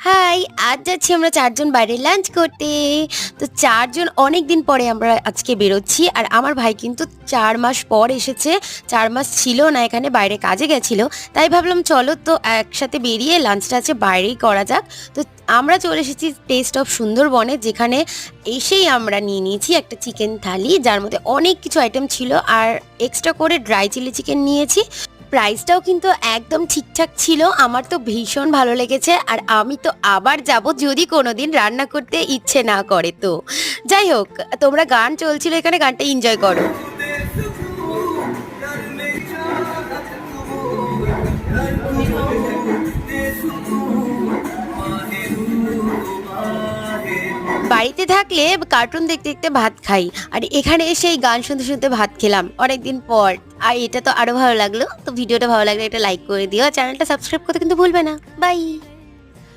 High! আজ যাচ্ছি আমরা ৪ জন বাইরে লাঞ্চ করতে। তো ৪ জন অনেকদিন পরে আমরা আজকে বেরোচ্ছি। আর আমার ভাই কিন্তু ৪ মাস পর এসেছে। ৪ মাস ছিল না এখানে, বাইরে কাজে গেছিল। তাই ভাবলাম চলো তো একসাথে বেরিয়ে লাঞ্চটা আজকে বাইরেই করা যাক। তো আমরা চলে এসেছি টেস্ট অফ সুন্দরবনে, যেখানে এসেই আমরা নিয়ে নিয়েছি একটা চিকেন থালি, যার মধ্যে অনেক কিছু আইটেম ছিল আর এক্সট্রা করে ড্রাই চিলি চিকেন নিয়েছি। প্রাইসটাও কিন্তু একদম ঠিকঠাক ছিল। আমার তো ভীষণ ভালো লেগেছে আর আমি তো আবার যাব যদি কোনোদিন রান্না করতে ইচ্ছে না করে তো। যাই হোক, তোমরা গান চলছিল এখানে, গানটা এনজয় করো। বাড়িতে থাকলে কার্টুন দেখতে দেখতে ভাত খাই, আর এখানে এসে এই গান শুনতে শুনতে ভাত খেলাম অনেকদিন পর। আর এটা তো আরো ভালো লাগলো। তো ভিডিওটা ভালো লাগলে একটা লাইক করে দিও, আর চ্যানেলটা সাবস্ক্রাইব করতে কিন্তু ভুলবে না। বাই।